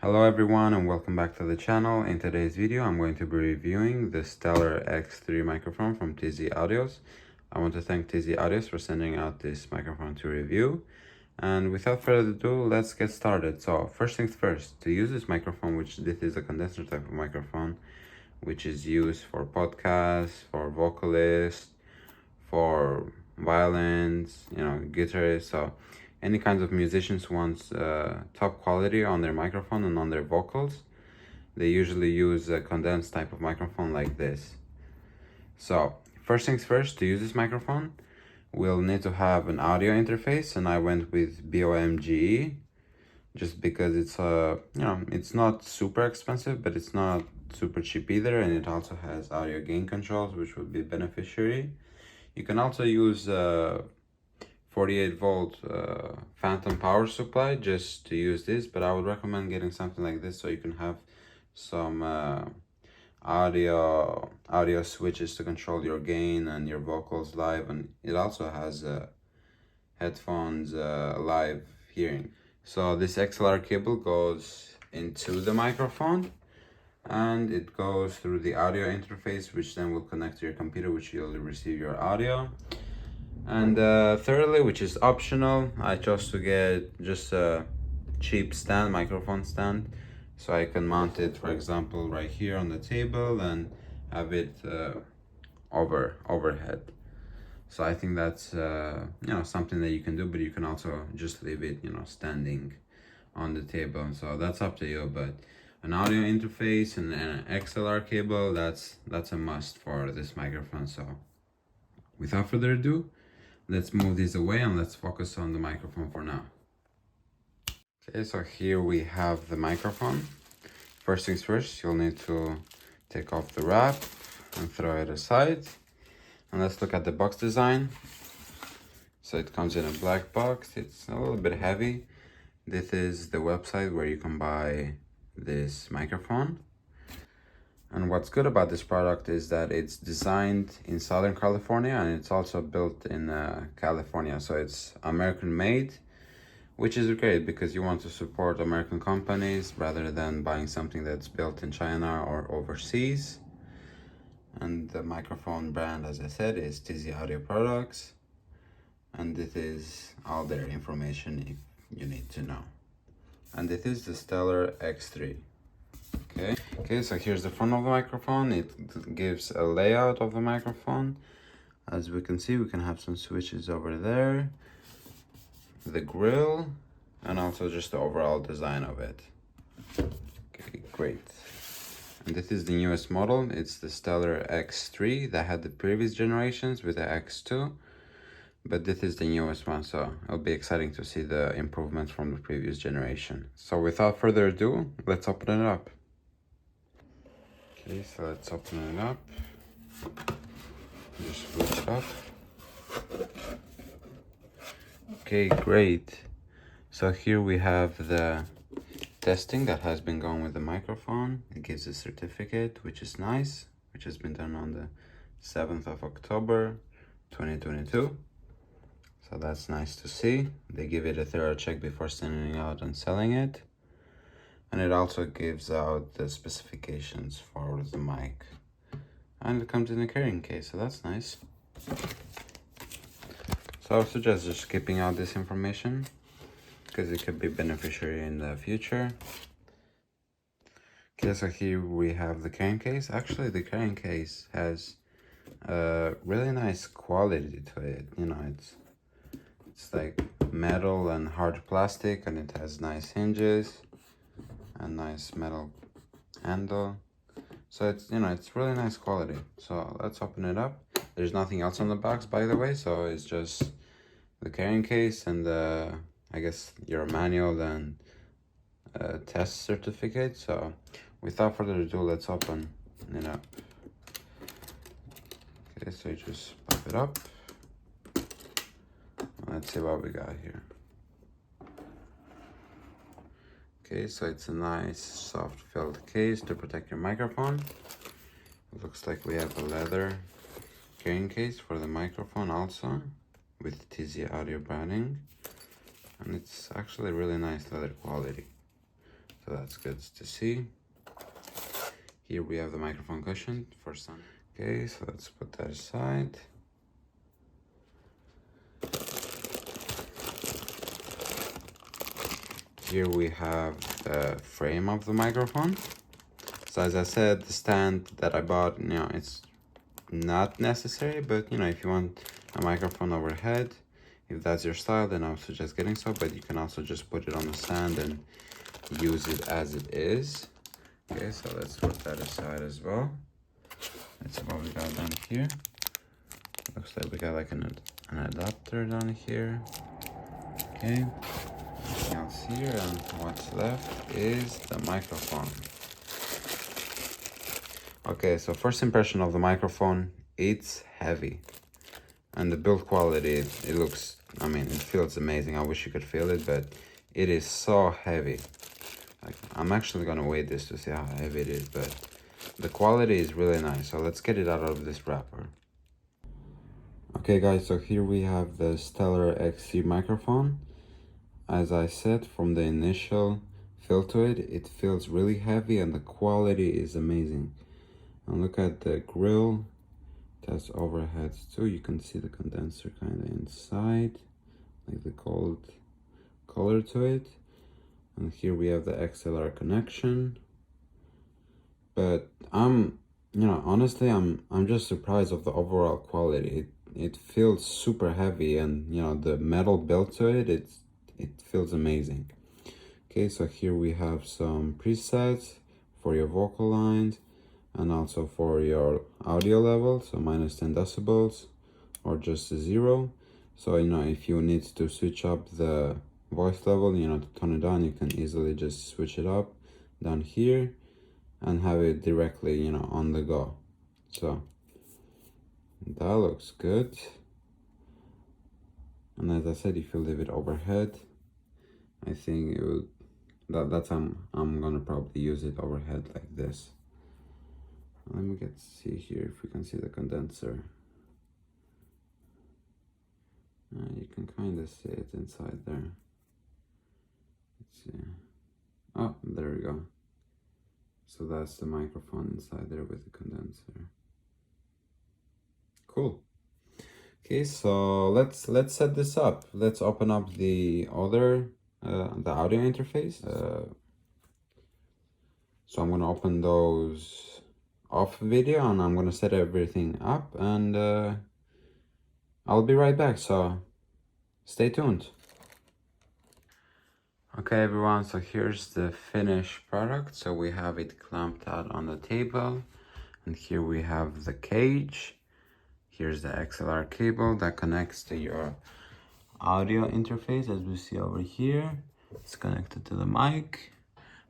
Hello everyone and welcome back to the channel. In today's video I'm going to be reviewing the Stellar X3 microphone from TZ Audios. I want to thank TZ Audios for sending out this microphone to review. And without further ado, let's get started. So first things first, to use this microphone, which this is a condenser type of microphone, which is used for podcasts, for vocalists, for violins, guitarists, so any kinds of musicians wants top quality on their microphone and on their vocals. They usually use a condensed type of microphone like this. So first things first, to use this microphone, we'll need to have an audio interface, and I went with BOMGE just because it's it's not super expensive, but it's not super cheap either, and it also has audio gain controls, which would be beneficiary. You can also use 48 volt phantom power supply just to use this, but I would recommend getting something like this so you can have some audio switches to control your gain and your vocals live, and it also has headphones live hearing. So this XLR cable goes into the microphone and it goes through the audio interface, which then will connect to your computer, which you'll receive your audio. And thirdly, which is optional, I chose to get just a cheap microphone stand, so I can mount it, for example, right here on the table and have it overhead. So I think that's something that you can do, but you can also just leave it standing on the table. So that's up to you, but an audio interface and an XLR cable, that's a must for this microphone. So without further ado, let's move this away and let's focus on the microphone for now. Okay, so here we have the microphone. First things first, you'll need to take off the wrap and throw it aside. And let's look at the box design. So it comes in a black box. It's a little bit heavy. This is the website where you can buy this microphone. And what's good about this product is that it's designed in Southern California and it's also built in California. So it's American made, which is great because you want to support American companies rather than buying something that's built in China or overseas. And the microphone brand, as I said, is TZ Audio Products. And this is all their information if you need to know. And this is the Stellar X3. Okay, so here's the front of the microphone. It gives a layout of the microphone. As we can see, we can have some switches over there, the grill, and also just the overall design of it. Okay, great. And this is the newest model. It's the Stellar X3 that had the previous generations with the X2, but this is the newest one, so it'll be exciting to see the improvements from the previous generation. So without further ado, let's open it up. Okay, so let's open it up. Just switch it up. Okay, great. So here we have the testing that has been going with the microphone. It gives a certificate, which is nice, which has been done on the 7th of October 2022. So that's nice to see. They give it a thorough check before sending out and selling it. And it also gives out the specifications for the mic. And it comes in a carrying case, so that's nice. So I would suggest just skipping out this information because it could be beneficial in the future. Okay, so here we have the carrying case. Actually, the carrying case has a really nice quality to it. It's like metal and hard plastic, and it has nice hinges and nice metal handle. So it's really nice quality. So let's open it up. There's nothing else on the box, by the way, so it's just the carrying case and I guess your manual and test certificate. So without further ado, let's open it up. Okay, so you just pop it up. Let's see what we got here. Okay, so it's a nice soft felt case to protect your microphone. It looks like we have a leather carrying case for the microphone also with TZ Audio branding, and it's actually really nice leather quality. So so that's good to see. Here we have the microphone cushion for sound. Okay, so let's put that aside. Here we have the frame of the microphone. So as I said, the stand that I bought, you know, it's not necessary, but you know, if you want a microphone overhead, if that's your style, then I would suggest getting so, but you can also just put it on the stand and use it as it is. Okay, so let's put that aside as well. That's what we got down here. Looks like we got like an adapter down here. Okay, anything else here, and what's left is the microphone. Okay, so first impression of the microphone, it's heavy. And the build quality, it looks, I mean, it feels amazing. I wish you could feel it, but it is so heavy. Like, I'm actually gonna weigh this to see how heavy it is, but the quality is really nice. So let's get it out of this wrapper. Okay guys, so here we have the Stellar XC microphone. As I said, from the initial feel to it, it feels really heavy and the quality is amazing. And look at the grill, it has overheads too. You can see the condenser kind of inside, like the gold color to it. And here we have the XLR connection. But you know, honestly, I'm just surprised of the overall quality. It feels super heavy, and you know, the metal built to it, it feels amazing. Okay, so here we have some presets for your vocal lines and also for your audio level, so -10 decibels or just 0. So you know, if you need to switch up the voice level, you know, to tone it down, you can easily just switch it up down here and have it directly, you know, on the go. So that looks good. And as I said, if you leave it overhead, I think it would, that's I'm gonna probably use it overhead like this. Let me see here if we can see the condenser. You can kind of see it inside there. Let's see. Oh, there we go. So that's the microphone inside there with the condenser. Cool. Okay, so let's set this up. Let's open up the other the audio interface. So I'm gonna open those off video and I'm gonna set everything up, and I'll be right back, so stay tuned. Okay everyone, so here's the finished product. So we have it clamped out on the table, and here we have the cage. Here's the XLR cable that connects to your audio interface, as we see over here. It's connected to the mic.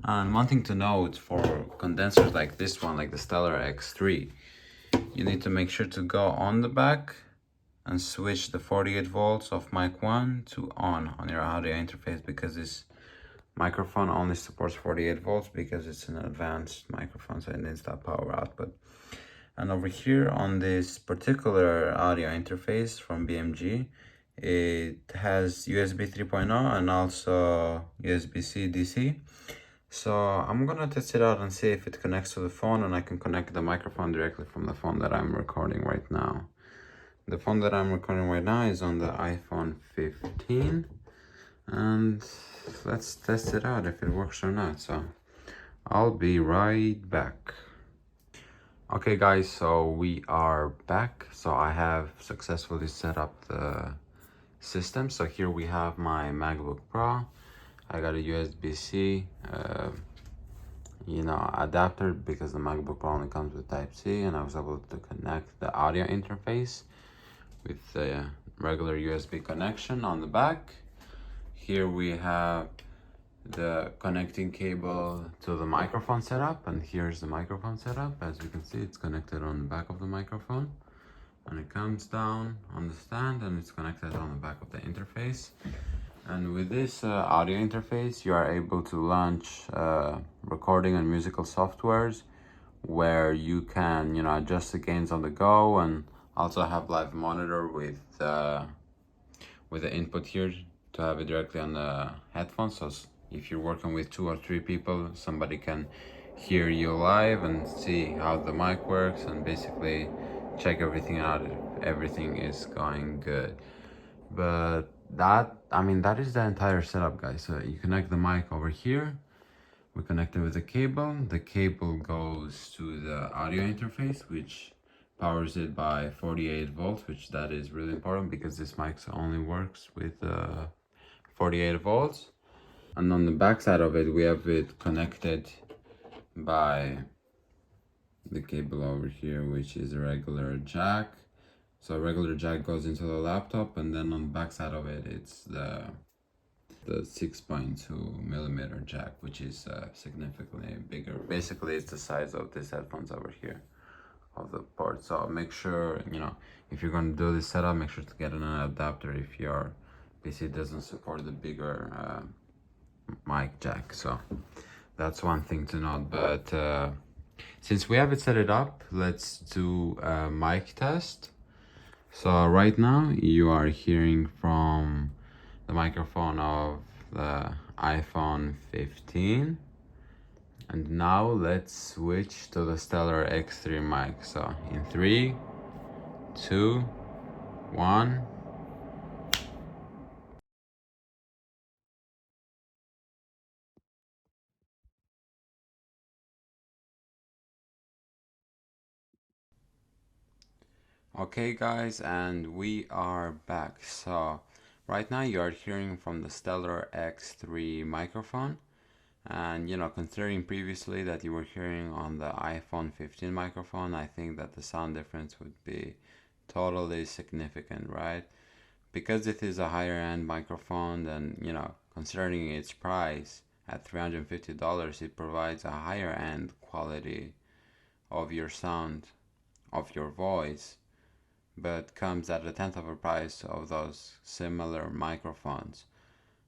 And one thing to note for condensers like this one, like the Stellar X3, you need to make sure to go on the back and switch the 48 volts of mic 1 to on your audio interface, because this microphone only supports 48 volts because it's an advanced microphone, so it needs that power output. And over here on this particular audio interface from BMG, it has USB 3.0 and also USB-C DC. So I'm gonna test it out and see if it connects to the phone, and I can connect the microphone directly from the phone that I'm recording right now. The phone that I'm recording right now is on the iPhone 15, and let's test it out if it works or not. So I'll be right back. Okay guys, so we are back. So I have successfully set up the system. So here we have my MacBook Pro. I got a USB-C you know, adapter, because the MacBook Pro only comes with Type-C, and I was able to connect the audio interface with the regular USB connection on the back. Here we have the connecting cable to the microphone setup, and here's the microphone setup. As you can see, it's connected on the back of the microphone, and it comes down on the stand, and it's connected on the back of the interface. And with this audio interface, you are able to launch recording and musical softwares where you can, you know, adjust the gains on the go, and also have live monitor with the input here to have it directly on the headphones. So if you're working with 2 or 3 people, somebody can hear you live and see how the mic works and basically check everything out if everything is going good. But that is the entire setup, guys. So you connect the mic over here, we connect it with a cable. The cable goes to the audio interface, which powers it by 48 volts, which that is really important because this mic only works with 48 volts. And on the back side of it, we have it connected by the cable over here, which is a regular jack. So a regular jack goes into the laptop, and then on the back side of it, it's the 6.2 millimeter jack, which is significantly bigger. Basically, it's the size of this headphones over here of the port. So make sure, if you're going to do this setup, make sure to get an adapter if your PC doesn't support the bigger mic jack. So that's one thing to note. But since we have it set it up, let's do a mic test. So right now you are hearing from the microphone of the iPhone 15, and now let's switch to the Stellar X3 mic. So in 3, 2, 1. Okay guys, and we are back. So right now you are hearing from the Stellar X3 microphone, and considering previously that you were hearing on the iPhone 15 microphone, I think that the sound difference would be totally significant, right? Because it is a higher end microphone, then considering its price at $350, it provides a higher end quality of your sound, of your voice, but comes at a tenth of the price of those similar microphones.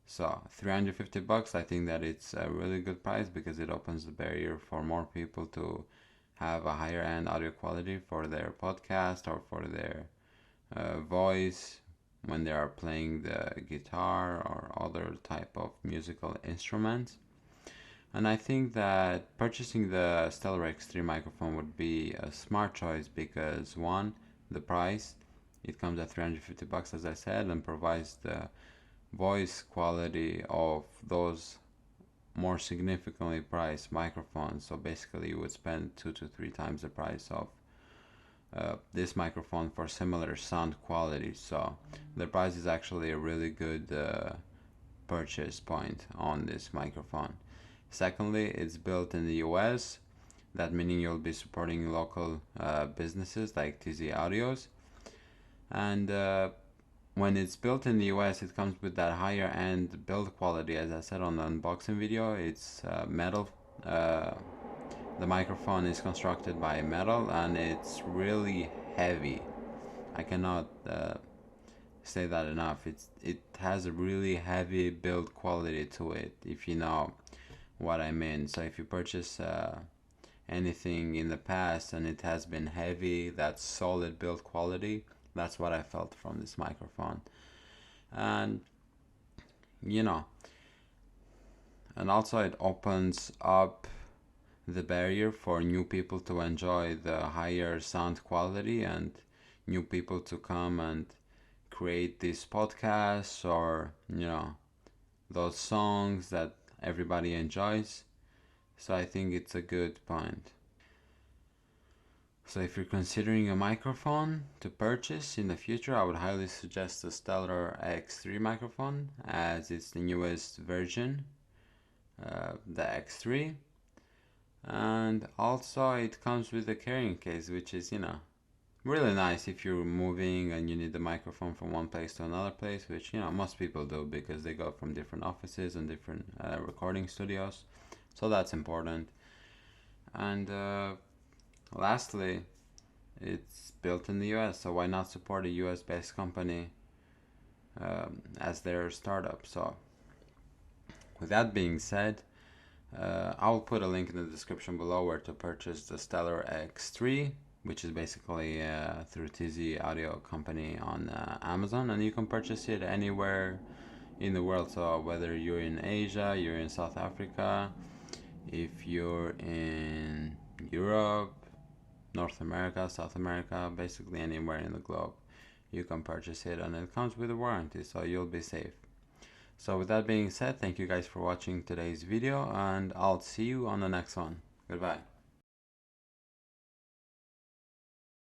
So $350, I think that it's a really good price because it opens the barrier for more people to have a higher end audio quality for their podcast or for their voice when they are playing the guitar or other type of musical instruments. And I think that purchasing the Stellar X3 microphone would be a smart choice because one, the price, it comes at $350 as I said, and provides the voice quality of those more significantly priced microphones. So basically you would spend 2 to 3 times the price of this microphone for similar sound quality. So the price is actually a really good purchase point on this microphone. Secondly, it's built in the US. That meaning you'll be supporting local businesses like TZ Audios. And when it's built in the US, it comes with that higher end build quality. As I said on the unboxing video, it's metal. The microphone is constructed by metal and it's really heavy. I cannot say that enough. It has a really heavy build quality to it, if you know what I mean. So if you purchase anything in the past and it has been heavy, that's solid build quality. That's what I felt from this microphone. And and also it opens up the barrier for new people to enjoy the higher sound quality and new people to come and create these podcasts or those songs that everybody enjoys. So I think it's a good point. So if you're considering a microphone to purchase in the future, I would highly suggest the Stellar X3 microphone as it's the newest version, the X3. And also it comes with a carrying case, which is really nice if you're moving and you need the microphone from one place to another place, which most people do because they go from different offices and different recording studios, so that's important. And lastly, it's built in the US, so why not support a US based company as their startup? So with that being said, I'll put a link in the description below where to purchase the Stellar X3, which is basically through TZ Audio Company on Amazon, and you can purchase it anywhere in the world. So whether you're in Asia, you're in South Africa, if you're in Europe, North America, South America, basically anywhere in the globe, you can purchase it, and it comes with a warranty, so you'll be safe. So with that being said, thank you guys for watching today's video, and I'll see you on the next one. Goodbye.